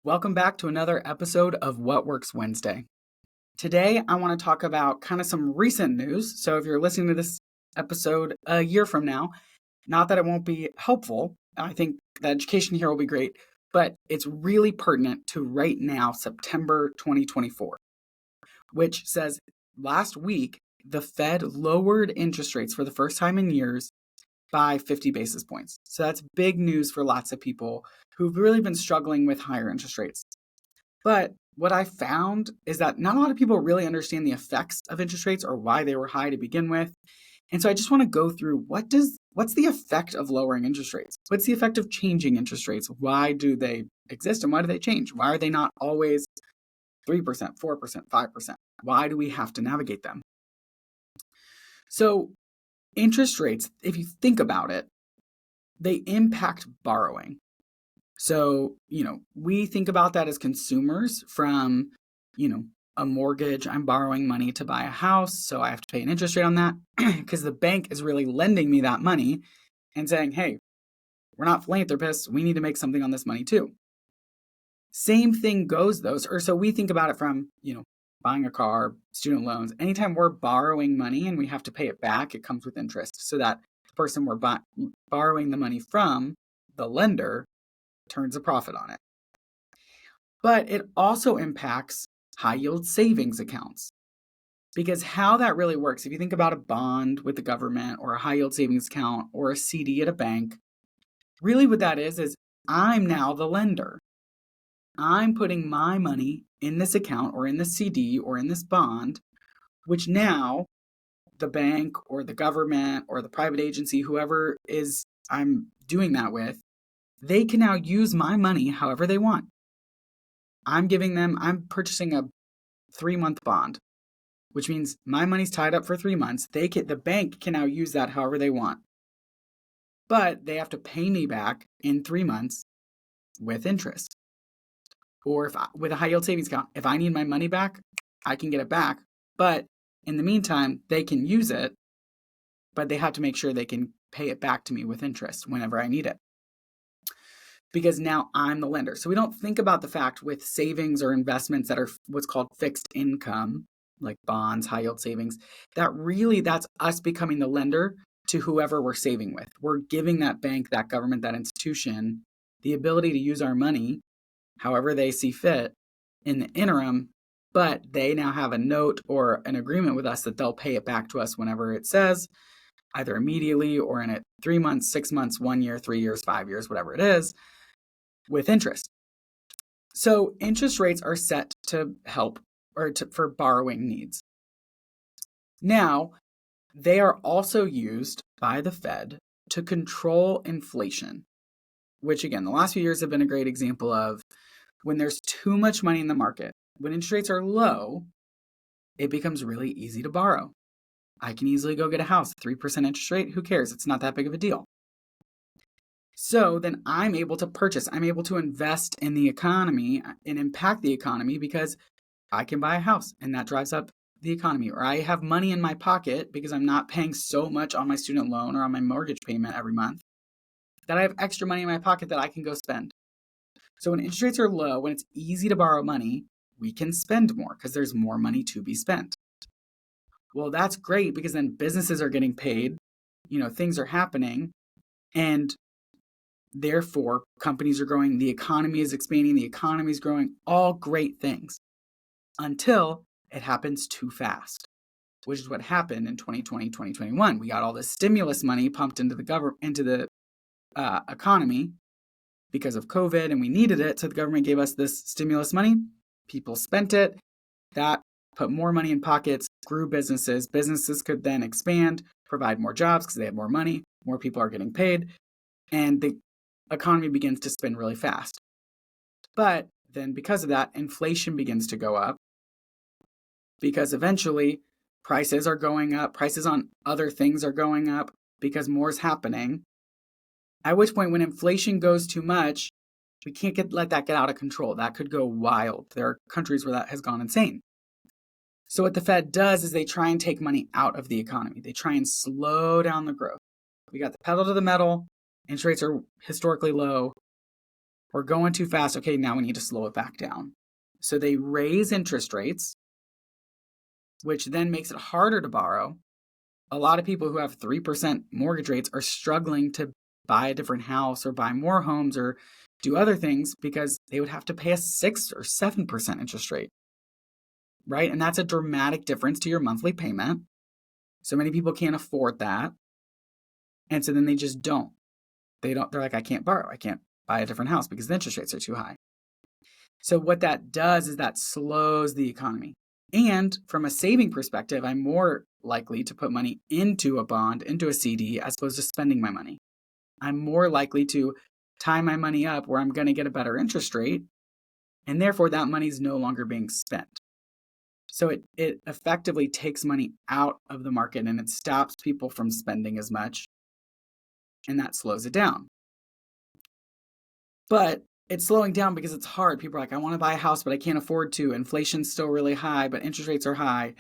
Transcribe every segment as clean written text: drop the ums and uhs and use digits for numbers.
Welcome back to another episode of What Works Wednesday. Today, I want to talk about kind of some recent news. So if you're listening to this episode a year from now, not that it won't be helpful, I think the education here will be great, but it's really pertinent to right now, September 2024, which says last week, the Fed lowered interest rates for the first time in years by 50 basis points. So that's big news for lots of people who've really been struggling with higher interest rates. But what I found is that not a lot of people really understand the effects of interest rates or why they were high to begin with. And so I just want to go through what's the effect of lowering interest rates? What's the effect of changing interest rates? Why do they exist and why do they change? Why are they not always 3%, 4%, 5%? Why do we have to navigate them? So interest rates, if you think about it, they impact borrowing. So, we think about that as consumers from, a mortgage. I'm borrowing money to buy a house, so I have to pay an interest rate on that because the bank is really lending me that money and saying, hey, we're not philanthropists. We need to make something on this money too. Same thing goes though. Or so we think about it from, buying a car, student loans. Anytime we're borrowing money and we have to pay it back, it comes with interest. So that the person we're borrowing the money from, the lender, turns a profit on it. But it also impacts high yield savings accounts. Because how that really works, if you think about a bond with the government or a high yield savings account or a CD at a bank, really what that is I'm now the lender. I'm putting my money in this account or in this CD or in this bond, which now the bank or the government or the private agency, whoever is I'm doing that with, they can now use my money however they want. I'm purchasing a 3-month bond, which means my money's tied up for 3 months. The bank can now use that however they want. But they have to pay me back in 3 months with interest. Or with a high yield savings account, if I need my money back, I can get it back. But in the meantime, they can use it, but they have to make sure they can pay it back to me with interest whenever I need it. Because now I'm the lender. So we don't think about the fact with savings or investments that are what's called fixed income, like bonds, high yield savings, that's us becoming the lender to whoever we're saving with. We're giving that bank, that government, that institution the ability to use our money however they see fit in the interim, but they now have a note or an agreement with us that they'll pay it back to us whenever it says, either immediately or in 3 months, 6 months, 1 year, 3 years, 5 years, whatever it is, with interest. So interest rates are set to help for borrowing needs. Now, they are also used by the Fed to control inflation, which again, the last few years have been a great example of when there's too much money in the market. When interest rates are low, it becomes really easy to borrow. I can easily go get a house, 3% interest rate, who cares? It's not that big of a deal. So then I'm able to invest in the economy and impact the economy because I can buy a house and that drives up the economy. Or I have money in my pocket because I'm not paying so much on my student loan or on my mortgage payment every month that I have extra money in my pocket that I can go spend. So when interest rates are low, when it's easy to borrow money, we can spend more because there's more money to be spent. Well, that's great because then businesses are getting paid, things are happening, and therefore companies are growing, the economy is expanding, the economy is growing, all great things until it happens too fast, which is what happened in 2020, 2021. We got all this stimulus money pumped into the economy because of COVID, and we needed it. So the government gave us this stimulus money. People spent it. That put more money in pockets, grew businesses. Businesses could then expand, provide more jobs because they had more money. More people are getting paid. And the economy begins to spin really fast. But then because of that, inflation begins to go up because eventually prices are going up. Prices on other things are going up because more is happening. At which point, when inflation goes too much, we can't let that get out of control. That could go wild. There are countries where that has gone insane. So what the Fed does is they try and take money out of the economy. They try and slow down the growth. We got the pedal to the metal. Interest rates are historically low. We're going too fast. Okay, now we need to slow it back down. So they raise interest rates, which then makes it harder to borrow. A lot of people who have 3% mortgage rates are struggling to buy a different house or buy more homes or do other things because they would have to pay a 6 or 7% interest rate, right? And that's a dramatic difference to your monthly payment. So many people can't afford that. And so then they just don't. They're like, I can't borrow. I can't buy a different house because the interest rates are too high. So what that does is that slows the economy. And from a saving perspective, I'm more likely to put money into a bond, into a CD, as opposed to spending my money. I'm more likely to tie my money up where I'm going to get a better interest rate, and therefore that money is no longer being spent. So it effectively takes money out of the market and it stops people from spending as much, and that slows it down. But it's slowing down because it's hard. People are like, I want to buy a house, but I can't afford to. Inflation's still really high, but interest rates are high.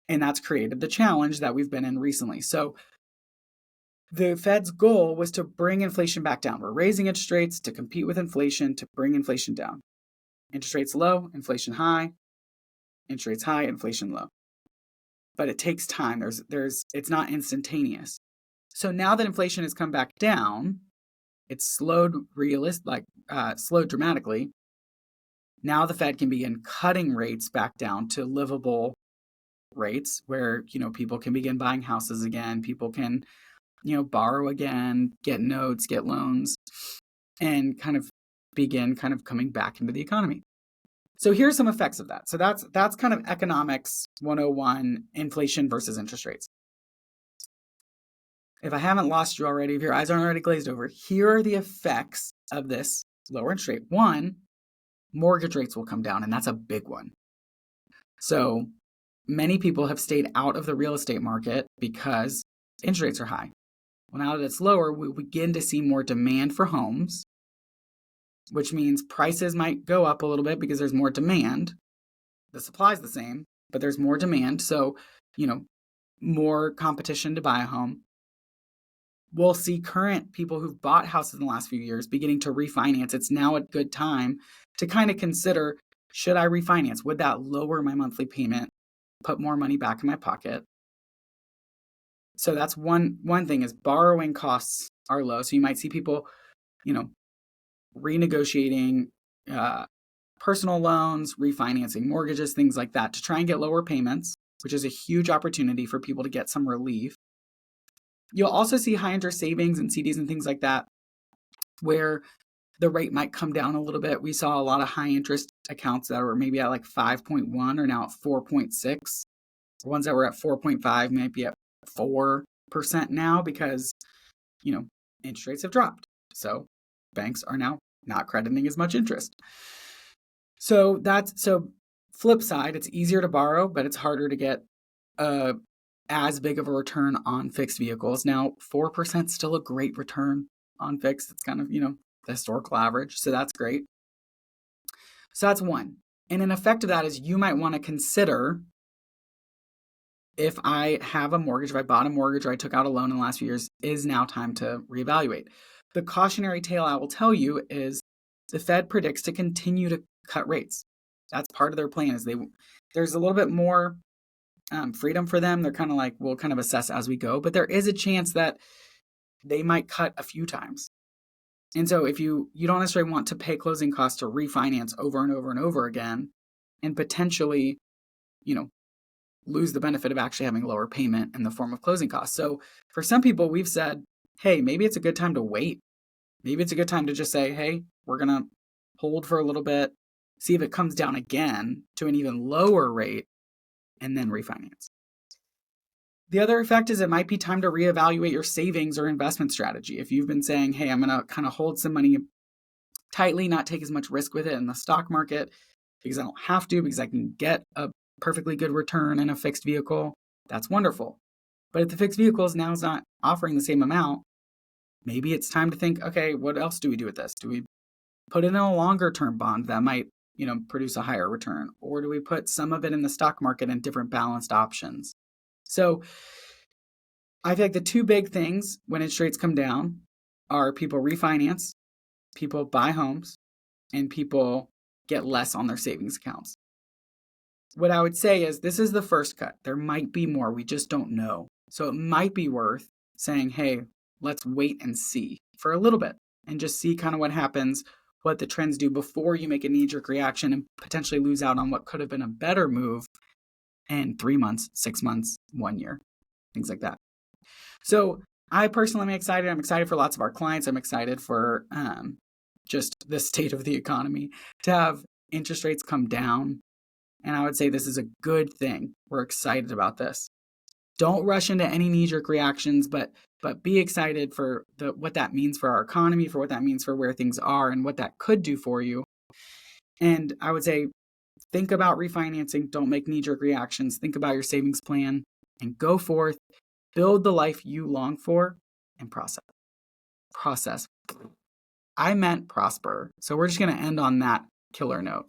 And that's created the challenge that we've been in recently. So the Fed's goal was to bring inflation back down. We're raising interest rates to compete with inflation, to bring inflation down. Interest rates low, inflation high. Interest rates high, inflation low. But it takes time. It's not instantaneous. So now that inflation has come back down, it's slowed dramatically. Now the Fed can begin cutting rates back down to livable rates where, people can begin buying houses again. People can, borrow again, get notes, get loans, and begin coming back into the economy. So here's some effects of that. So that's kind of economics 101, inflation versus interest rates. If I haven't lost you already, if your eyes aren't already glazed over, here are the effects of this lower interest rate. One, mortgage rates will come down, and that's a big one. So many people have stayed out of the real estate market because interest rates are high. Well, now that it's lower, we begin to see more demand for homes, which means prices might go up a little bit because there's more demand. The supply is the same, but there's more demand. So, more competition to buy a home. We'll see current people who've bought houses in the last few years beginning to refinance. It's now a good time to consider, should I refinance? Would that lower my monthly payment, put more money back in my pocket? So that's one thing, is borrowing costs are low. So you might see people, renegotiating personal loans, refinancing mortgages, things like that to try and get lower payments, which is a huge opportunity for people to get some relief. You'll also see high interest savings and CDs and things like that, where the rate might come down a little bit. We saw a lot of high interest accounts that were maybe at 5.1 are now at 4.6. The ones that were at 4.5 might be at 4% now because, interest rates have dropped. So banks are now not crediting as much interest. So flip side, it's easier to borrow, but it's harder to get as big of a return on fixed vehicles. Now, 4% is still a great return on fixed. It's the historical average. So that's great. So that's one. And an effect of that is you might want to consider, if I have a mortgage, if I bought a mortgage or I took out a loan in the last few years, is now time to reevaluate. The cautionary tale I will tell you is the Fed predicts to continue to cut rates. That's part of their plan. There's a little bit more freedom for them. They're we'll assess as we go, but there is a chance that they might cut a few times. And so if you don't necessarily want to pay closing costs to refinance over and over and over again, and potentially, lose the benefit of actually having a lower payment in the form of closing costs. So for some people, we've said, hey, maybe it's a good time to wait. Maybe it's a good time to just say, hey, we're going to hold for a little bit, see if it comes down again to an even lower rate, and then refinance. The other effect is it might be time to reevaluate your savings or investment strategy. If you've been saying, hey, I'm going to hold some money tightly, not take as much risk with it in the stock market because I don't have to, because I can get a perfectly good return in a fixed vehicle, that's wonderful. But if the fixed vehicle now is not offering the same amount, maybe it's time to think, okay, what else do we do with this? Do we put it in a longer term bond that might, produce a higher return? Or do we put some of it in the stock market and different balanced options? So I feel like the two big things when interest rates come down are people refinance people buy homes and people get less on their savings accounts. What I would say is this is the first cut. There might be more. We just don't know. So it might be worth saying, hey, let's wait and see for a little bit and just see kind of what happens, what the trends do before you make a knee-jerk reaction and potentially lose out on what could have been a better move in 3 months, 6 months, 1 year, things like that. So I personally am excited. I'm excited for lots of our clients. I'm excited for just the state of the economy to have interest rates come down. And I would say this is a good thing. We're excited about this. Don't rush into any knee-jerk reactions, but be excited for what that means for our economy, for what that means for where things are, and what that could do for you. And I would say, think about refinancing. Don't make knee-jerk reactions. Think about your savings plan and go forth. Build the life you long for and process. I meant prosper. So we're just going to end on that killer note.